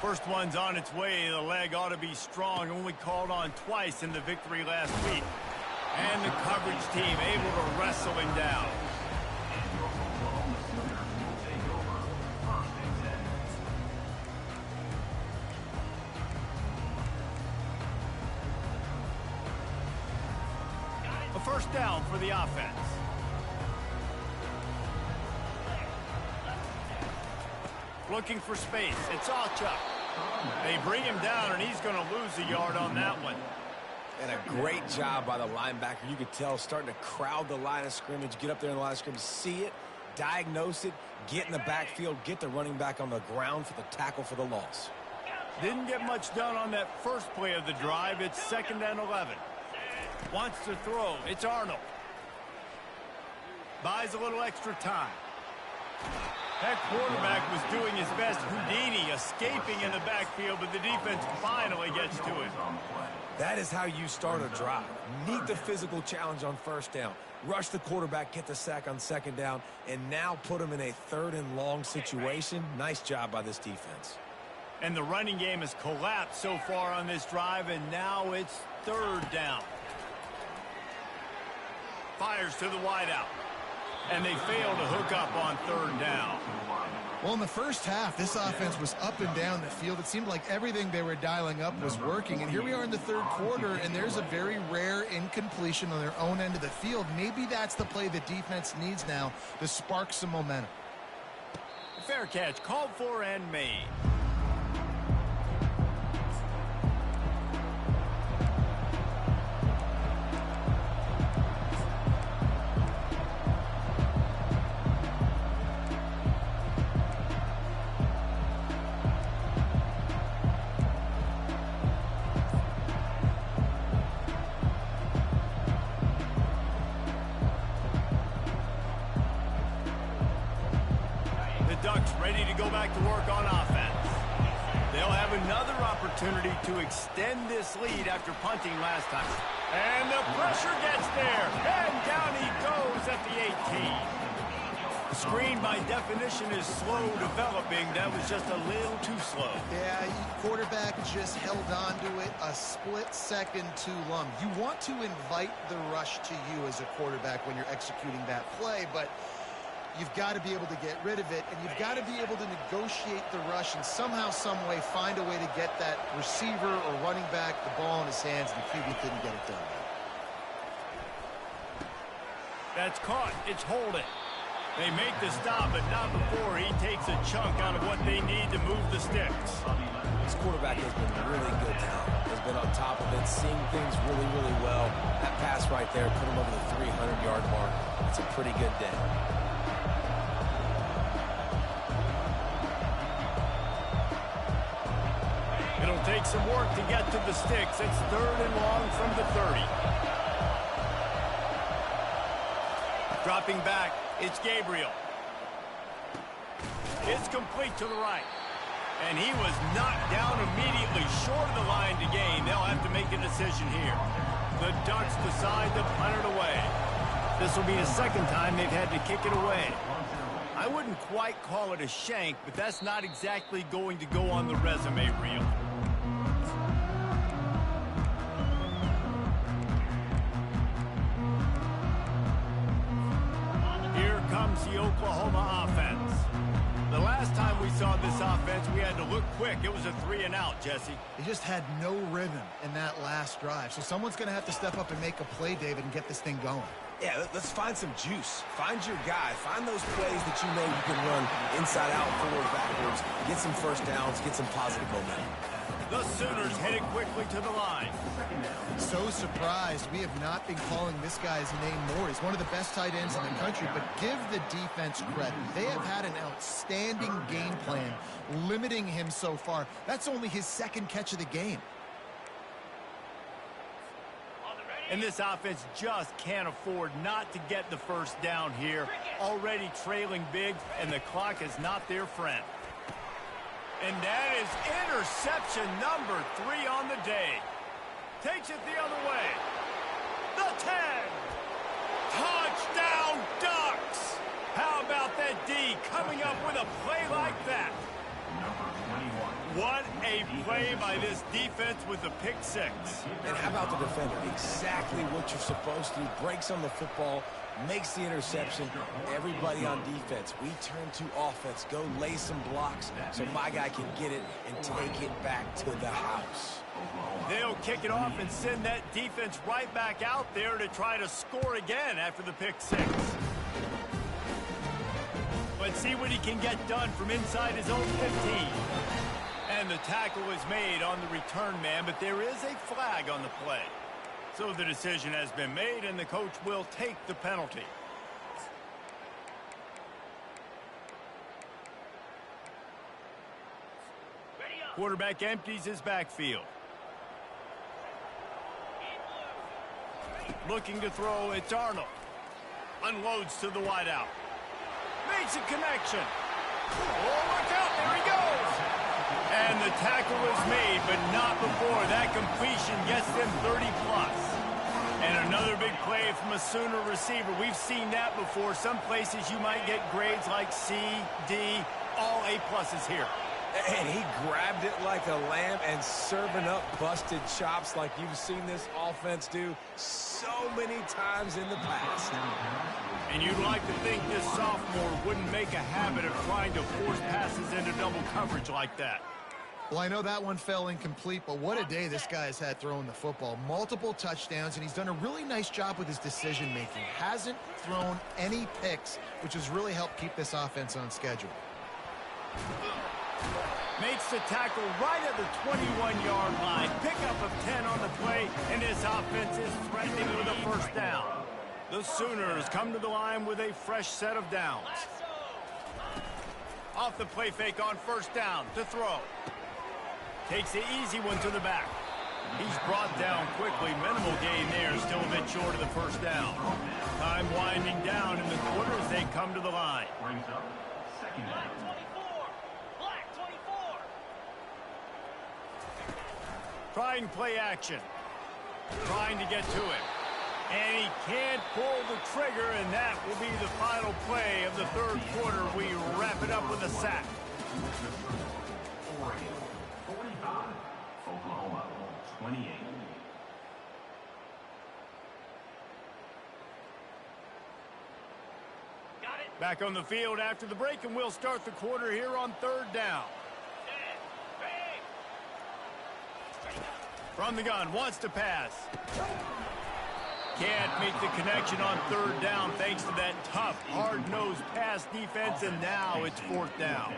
First one's on its way. The leg ought to be strong. Only called on twice in the victory last week. And the coverage team able to wrestle him down. A first down for the offense. Looking for space. It's Alchuk. They bring him down, and he's going to lose a yard on that one. And a great job by the linebacker. You could tell starting to crowd the line of scrimmage, get up there in the line of scrimmage, see it, diagnose it, get in the backfield, get the running back on the ground for the tackle for the loss. Didn't get much done on that first play of the drive. It's 2nd and 11. Wants to throw. It's Arnold. Buys a little extra time. That quarterback was doing his best. Houdini escaping in the backfield, but the defense finally gets to him. That is how you start a drive. Meet the physical challenge on first down. Rush the quarterback, get the sack on 2nd down, and now put him in a 3rd and long situation. Nice job by this defense. And the running game has collapsed so far on this drive, and now it's 3rd down. Fires to the wideout. And they fail to hook up on 3rd down. Well, in the first half, this offense was up and down the field. It seemed like everything they were dialing up was working. And here we are in the 3rd quarter, and there's a very rare incompletion on their own end of the field. Maybe that's the play the defense needs now to spark some momentum. Fair catch, called for and made. Ducks ready to go back to work on offense. They'll have another opportunity to extend this lead after punting last time. And the pressure gets there. And down he goes at the 18. The screen, by definition, is slow developing. That was just a little too slow. Yeah, quarterback just held on to it a split second too long. You want to invite the rush to you as a quarterback when you're executing that play, but you've got to be able to get rid of it, and you've got to be able to negotiate the rush and somehow, some way, find a way to get that receiver or running back the ball in his hands, and the QB didn't get it done. That's caught. It's holding. They make the stop, but not before he takes a chunk out of what they need to move the sticks. This quarterback has been really good now. Has been on top of it, seeing things really, really well. That pass right there put him over the 300-yard mark. It's a pretty good day. It'll take some work to get to the sticks. It's 3rd and long from the 30. Dropping back, it's Gabriel. It's complete to the right. And he was knocked down immediately short of the line to gain. They'll have to make a decision here. The Ducks decide to punt it away. This will be the second time they've had to kick it away. I wouldn't quite call it a shank, but that's not exactly going to go on the resume reel. Here comes the Oklahoma offense. The last time we saw this offense, we had to look quick. It was a 3-and-out, Jesse. He just had no rhythm in that last drive. So someone's going to have to step up and make a play, David, and get this thing going. Yeah, let's find some juice. Find your guy. Find those plays that you know you can run inside out, forward, backwards. Get some first downs. Get some positive momentum. The Sooners headed quickly to the line. So surprised we have not been calling this guy's name more. He's one of the best tight ends in the country, but give the defense credit. They have had an outstanding game plan limiting him so far. That's only his 2nd catch of the game. And this offense just can't afford not to get the first down here. Already trailing big, and the clock is not their friend. And that is interception number 3 on the day. Takes it the other way. The 10. Touchdown, Ducks. How about that D coming up with a play like that? What a play by this defense with the pick 6. And how about the defender? Exactly what you're supposed to do. Breaks on the football, makes the interception. Everybody on defense, we turn to offense. Go lay some blocks so my guy can get it and take it back to the house. They'll kick it off and send that defense right back out there to try to score again after the pick 6. Let's see what he can get done from inside his own 15. And the tackle is made on the return man, but there is a flag on the play. So the decision has been made, and the coach will take the penalty. Quarterback empties his backfield. Looking to throw, it's Arnold. Unloads to the wideout. Makes a connection. Oh, look out, there he goes. And the tackle is made, but not before that completion gets them 30+. And another big play from a Sooner receiver. We've seen that before. Some places you might get grades like C, D, all A+ here. And he grabbed it like a lamb and serving up busted chops like you've seen this offense do so many times in the past. And you'd like to think this sophomore wouldn't make a habit of trying to force passes into double coverage like that. Well, I know that one fell incomplete, but what a day this guy has had throwing the football. Multiple touchdowns, and he's done a really nice job with his decision-making. Hasn't thrown any picks, which has really helped keep this offense on schedule. Makes the tackle right at the 21-yard line. Pickup of 10 on the play, and this offense is threatening with a first down. The Sooners come to the line with a fresh set of downs. Off the play fake on first down to throw. Takes the easy one to the back. He's brought down quickly. Minimal gain there. Still a bit short of the first down. Time winding down in the quarter as they come to the line. Brings up second down. Black 24. Trying play action. Trying to get to him. And he can't pull the trigger, and that will be the final play of the third quarter. We wrap it up with a sack. Oregon 45, Oklahoma 28. Got it. Back on the field after the break, and we'll start the quarter here on third down. Set. Bang. From the gun, wants to pass. Can't make the connection on third down thanks to that tough, hard-nosed pass defense, and now it's fourth down.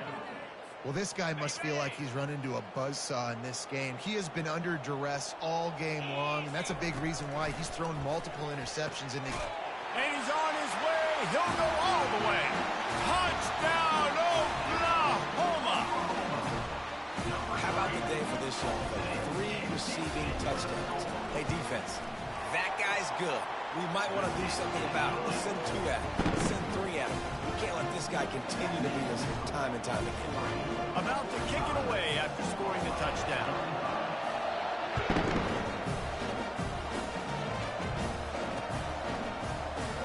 Well, this guy must feel like he's run into a buzzsaw in this game. He has been under duress all game long, and that's a big reason why he's thrown multiple interceptions in the game. And he's on his way. He'll go all the way. Touchdown, Oklahoma! How about the day for this young player? 3 receiving touchdowns. Hey, defense, that guy's good. We might want to do something about it. Let's send 2 at him. Let's send 3 at him. We can't let this guy continue to beat us time and time again. About to kick it away after scoring the touchdown.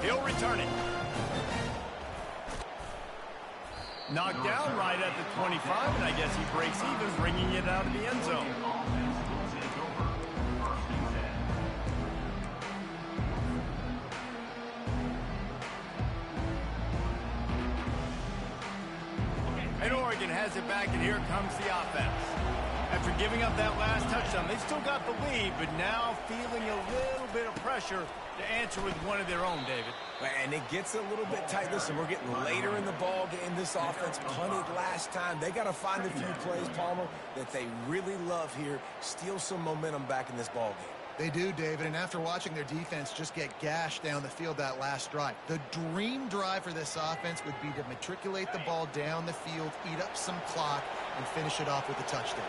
He'll return it. Knocked down right at the 25, and I guess he breaks even, bringing it out of the end zone. And Oregon has it back, and here comes the offense. After giving up that last touchdown, they've still got the lead, but now feeling a little bit of pressure to answer with one of their own, David. And it gets a little bit tight. Listen, we're getting later in the ball game. This offense punted last time. They got to find a few plays, Palmer, that they really love here. Steal some momentum back in this ball game. They do, David, and after watching their defense just get gashed down the field that last drive, the dream drive for this offense would be to matriculate the ball down the field, eat up some clock, and finish it off with a touchdown.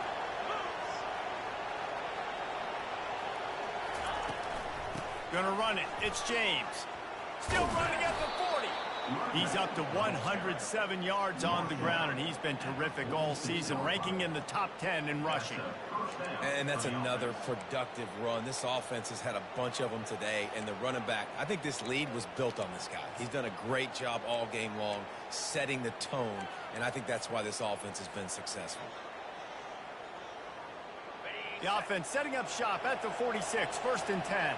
Gonna run it. It's James. Still running at the 40. He's up to 107 yards on the ground, and he's been terrific all season, ranking in the top 10 in rushing. And that's another productive run. This offense has had a bunch of them today, and the running back, I think this lead was built on this guy. He's done a great job all game long, setting the tone, and I think that's why this offense has been successful. The offense setting up shop at the 46, 1st and 10.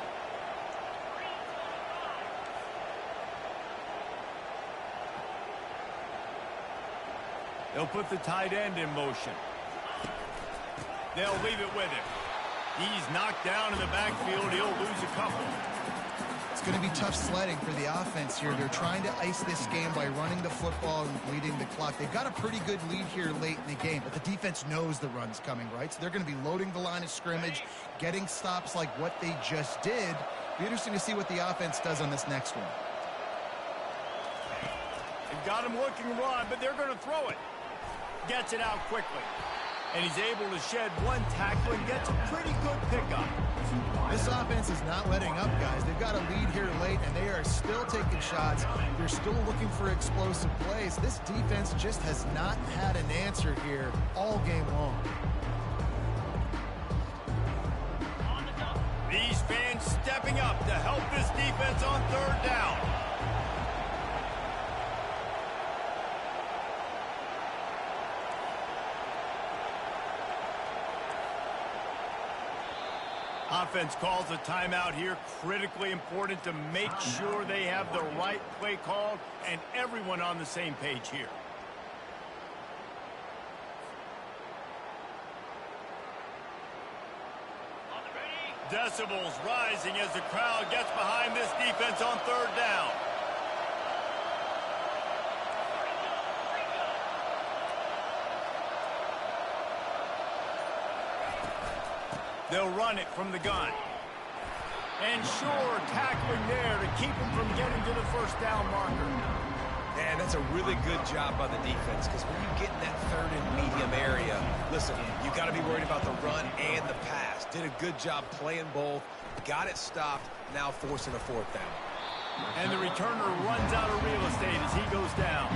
They'll put the tight end in motion. They'll leave it with him. He's knocked down in the backfield. He'll lose a couple. It's going to be tough sledding for the offense here. They're trying to ice this game by running the football and bleeding the clock. They've got a pretty good lead here late in the game, but the defense knows the run's coming, right? So they're going to be loading the line of scrimmage, getting stops like what they just did. Be interesting to see what the offense does on this next one. They've got him looking run, but they're going to throw it. Gets it out quickly. And he's able to shed one tackle and gets a pretty good pickup. This offense is not letting up, guys. They've got a lead here late, and they are still taking shots. They're still looking for explosive plays. This defense just has not had an answer here all game long. These fans stepping up to help this defense on third down. Offense calls a timeout here. Critically important to make sure they have the right play called and everyone on the same page here. Decibels rising as the crowd gets behind this defense on third down. They'll run it from the gun. And sure, tackling there to keep them from getting to the first down marker. And that's a really good job by the defense, because when you get in that third and medium area, listen, you got to be worried about the run and the pass. Did a good job playing both, got it stopped, now forcing a fourth down. And the returner runs out of real estate as he goes down.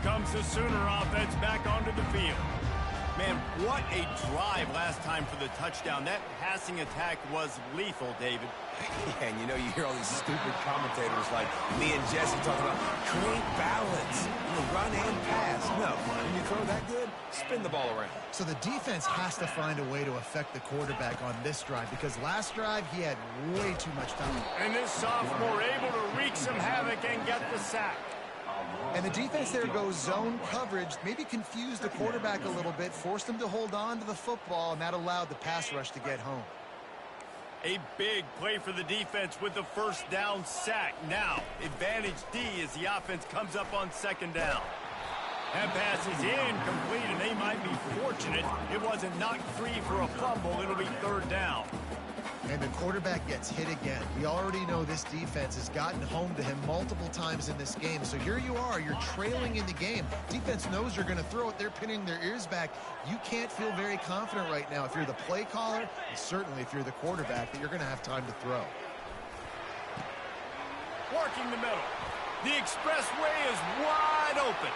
comes the Sooner offense back onto the field. Man, what a drive last time for the touchdown. That passing attack was lethal, David. Yeah, and you know, you hear all these stupid commentators like me and Jesse talking about create balance, run and pass. No, when you throw that good, spin the ball around. So the defense has to find a way to affect the quarterback on this drive because last drive he had way too much time. And this sophomore able to wreak some havoc and get the sack. And the defense there goes zone coverage, maybe confused the quarterback a little bit, forced him to hold on to the football, and that allowed the pass rush to get home. A big play for the defense with the first down sack. Now, advantage D as the offense comes up on second down. That pass is incomplete, and they might be fortunate it wasn't knocked free for a fumble. It'll be third down. And the quarterback gets hit again. We already know this defense has gotten home to him multiple times in this game. So here you are, you're trailing in the game. Defense knows you're going to throw it. They're pinning their ears back. You can't feel very confident right now if you're the play caller, and certainly if you're the quarterback, that you're going to have time to throw. Working the middle. The expressway is wide open.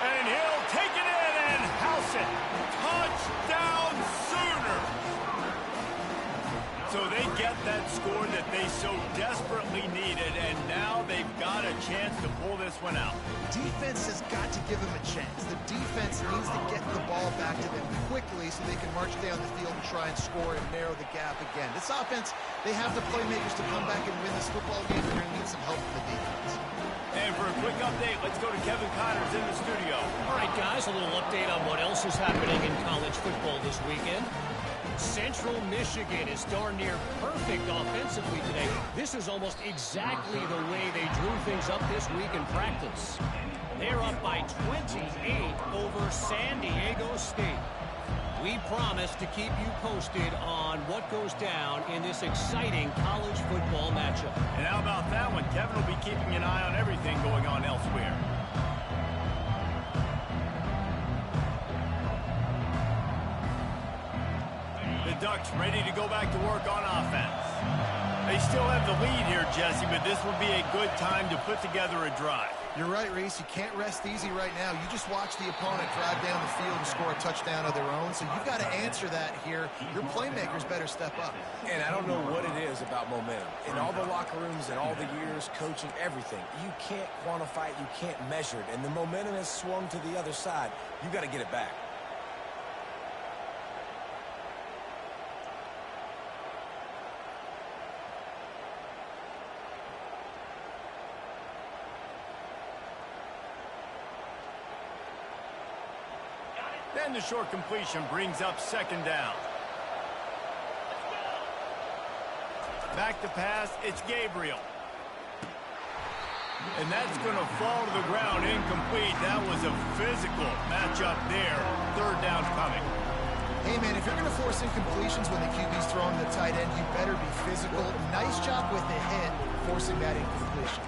And he'll take it in and house it. Touchdown Sooner! So they get that score that they so desperately needed, and now they've got a chance to pull this one out. Defense has got to give them a chance. The defense needs to get the ball back to them quickly so they can march down the field and try and score and narrow the gap again. This offense, they have the playmakers to come back and win this football game. They're going to need some help from the defense. And for a quick update, let's go to Kevin Connors in the studio. All right, guys, a little update on what else is happening in college football this weekend. Central Michigan is darn near perfect offensively today. This is almost exactly the way they drew things up this week in practice. They're up by 28 over San Diego State. We promise to keep you posted on what goes down in this exciting college football matchup. And how about that one? Kevin will be keeping an eye on everything going on elsewhere. The Ducks ready to go back to work on offense. They still have the lead here, Jesse, but this would be a good time to put together a drive. You're right, Reese. You can't rest easy right now. You just watch the opponent drive down the field and score a touchdown of their own, so you've got to answer that here. Your playmakers better step up. And I don't know what it is about momentum. In all the locker rooms and all the years, coaching, everything, you can't quantify it, you can't measure it. And the momentum has swung to the other side. You got to get it back. Then the short completion brings up second down. Back to pass, it's Gabriel. And that's going to fall to the ground incomplete. That was a physical matchup there. Third down's coming. Hey, man, if you're going to force incompletions when the QB's throwing the tight end, you better be physical. Nice job with the hit, forcing that incompletion.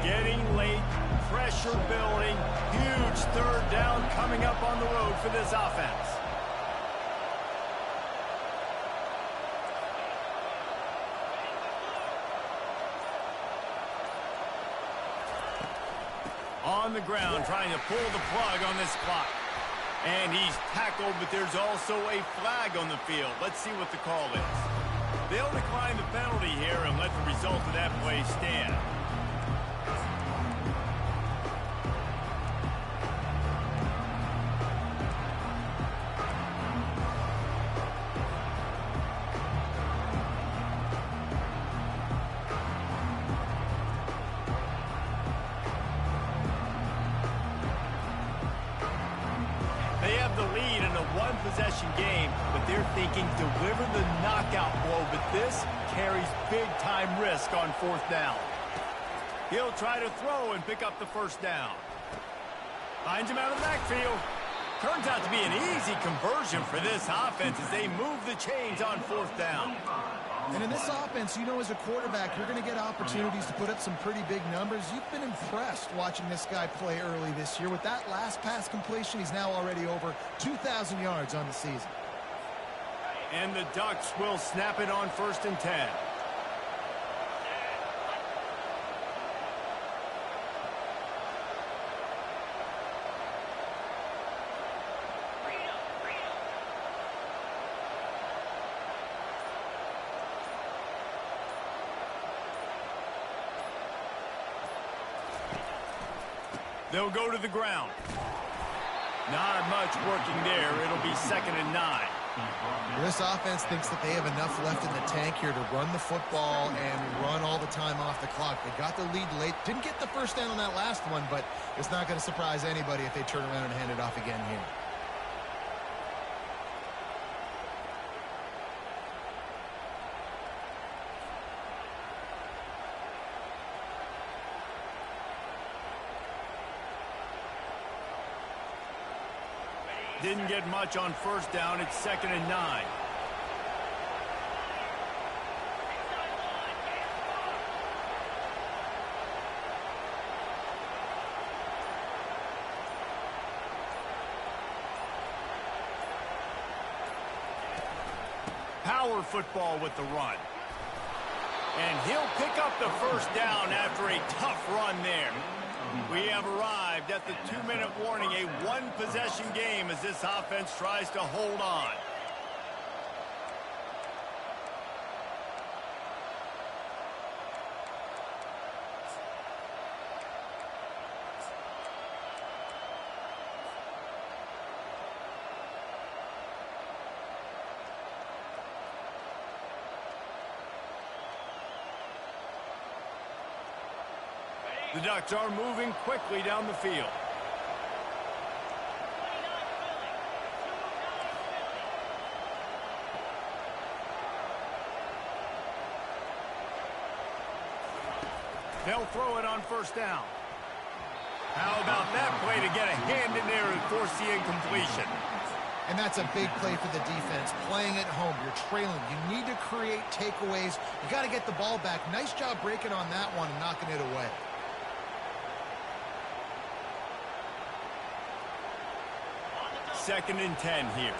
Getting late, pressure building, huge third down coming up on the road for this offense. On the ground, trying to pull the plug on this clock. And he's tackled, but there's also a flag on the field. Let's see what the call is. They'll decline the penalty here and let the result of that play stand. One-possession game, but they're thinking deliver the knockout blow, but this carries big-time risk on fourth down. He'll try to throw and pick up the first down. Finds him out of the backfield. Turns out to be an easy conversion for this offense as they move the chains on fourth down. And in this offense, you know, as a quarterback, you're going to get opportunities to put up some pretty big numbers. You've been impressed watching this guy play early this year. With that last pass completion, he's now already over 2,000 yards on the season. And the Ducks will snap it on 1st and 10. They'll go to the ground. Not much working there. It'll be 2nd and 9. This offense thinks that they have enough left in the tank here to run the football and run all the time off the clock. They got the lead late. Didn't get the first down on that last one, but it's not going to surprise anybody if they turn around and hand it off again here. Didn't get much on 1st down. It's 2nd and 9. Power football with the run. And he'll pick up the 1st down after a tough run there. We have arrived at the 2-minute warning, a one-possession game as this offense tries to hold on. The Ducks are moving quickly down the field. They'll throw it on 1st down. How about that play to get a hand in there and force the incompletion? And that's a big play for the defense. Playing at home, you're trailing. You need to create takeaways. You got to get the ball back. Nice job breaking on that one and knocking it away. Second and 10 here.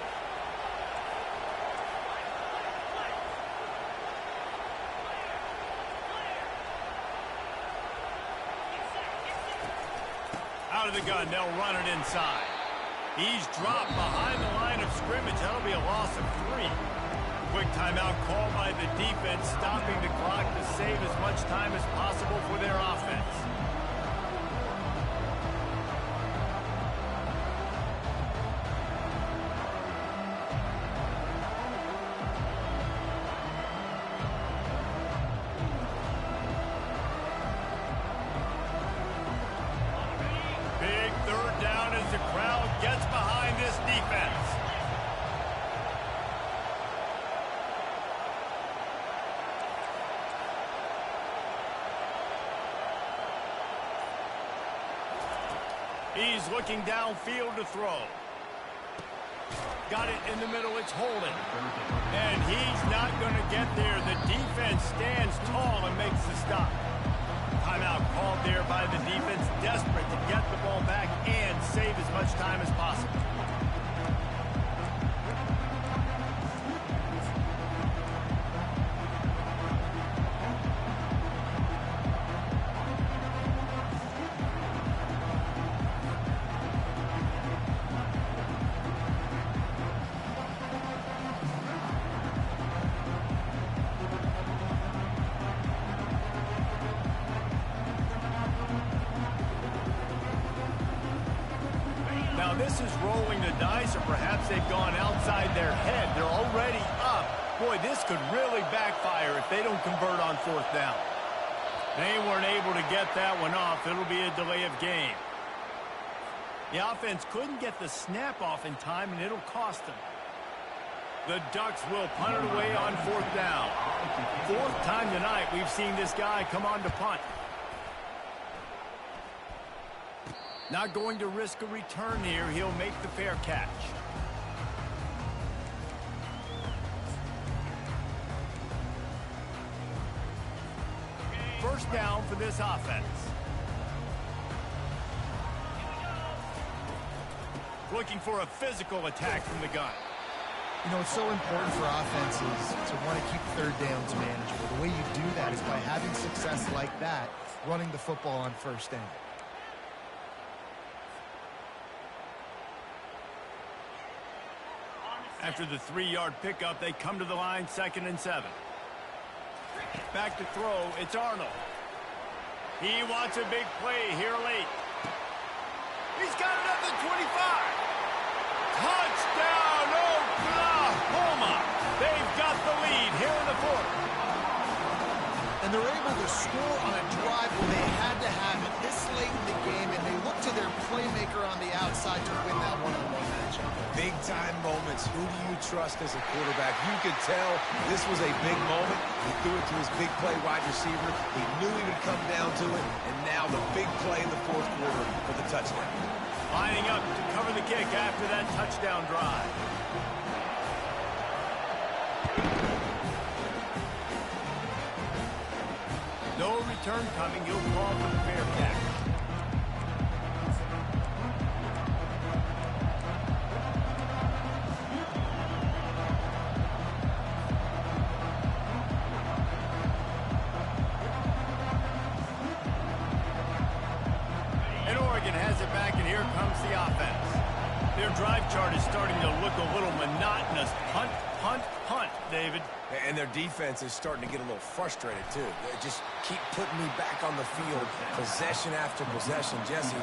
Out of the gun, they'll run it inside. He's dropped behind the line of scrimmage. That'll be a loss of 3. Quick timeout called by the defense, stopping the clock to save as much time as possible for their offense. He's looking downfield to throw. Got it in the middle. It's holding. And he's not going to get there. The defense stands tall and makes the stop. Timeout called there by the defense, desperate to get the ball back and save as much time as possible. Now this is rolling the dice, or perhaps they've gone outside their head. They're already up. Boy, this could really backfire if they don't convert on 4th down. They weren't able to get that one off. It'll be a delay of game. The offense couldn't get the snap off in time, and it'll cost them. The Ducks will punt it away on 4th down. 4th time tonight we've seen this guy come on to punt. Not going to risk a return here. He'll make the fair catch. first down for this offense. Looking for a physical attack from the gun. You know, it's so important for offenses to want to keep third downs manageable. The way you do that is by having success like that, running the football on first down. After the 3-yard pickup, they come to the line, 2nd and 7. Back to throw, it's Arnold. He wants a big play here late. He's got it at the 25. Touchdown, Oklahoma! They've got the lead here in the 4th. And they're able to score on a drive where they had to have it this late in the game, and they look to their playmaker on the outside to win that one-on-one matchup. Big-time moments. Who do you trust as a quarterback? You could tell this was a big moment. He threw it to his big play wide receiver. He knew he would come down to it, and now the big play in the 4th quarter for the touchdown. Lining up to cover the kick after that touchdown drive. No return coming. He'll call for the fair catch. And Oregon has it back, and here comes the offense. Their drive chart is starting to look a little monotonous. Punt, punt, punt, David. And their defense is starting to get a little frustrated, too. They just keep putting me back on the field, possession after possession. Jesse,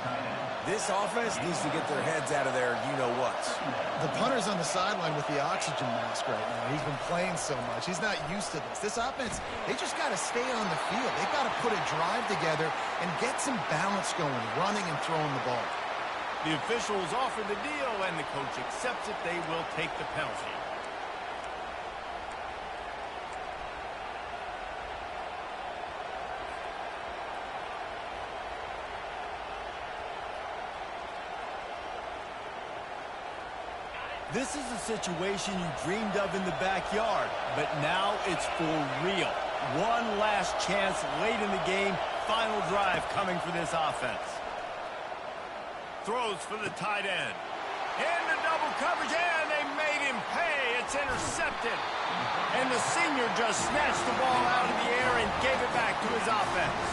this offense needs to get their heads out of their you-know-whats. The punter's on the sideline with the oxygen mask right now. He's been playing so much. He's not used to this. This offense, they just got to stay on the field. They've got to put a drive together and get some balance going, running and throwing the ball. The officials offer the deal, and the coach accepts it. They will take the penalty. This is a situation you dreamed of in the backyard, but now it's for real. One last chance late in the game. Final drive coming for this offense. Throws for the tight end. Into double coverage, and they made him pay. It's intercepted. And the senior just snatched the ball out of the air and gave it back to his offense.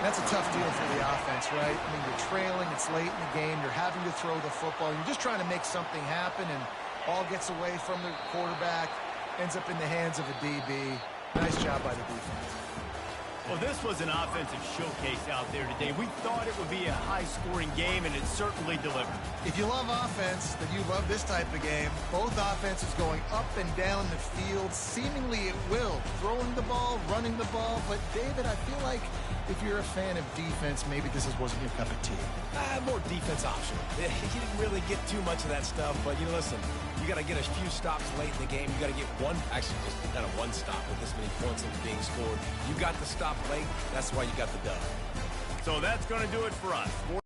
That's a tough deal for the offense, right? I mean, you're trailing, it's late in the game, you're having to throw the football, you're just trying to make something happen, and ball gets away from the quarterback, ends up in the hands of a DB. Nice job by the defense. Well, this was an offensive showcase out there today. We thought it would be a high-scoring game, and it certainly delivered. If you love offense, then you love this type of game. Both offenses going up and down the field, seemingly at will, throwing the ball, running the ball, but David, I feel like if you're a fan of defense, maybe this wasn't your cup of tea. More defense optional. You didn't really get too much of that stuff, but, you know, listen, you got to get a few stops late in the game. You got to get one, actually just kind of one stop with this many points that are being scored. You got the stop late. That's why you got the dub. So that's going to do it for us. For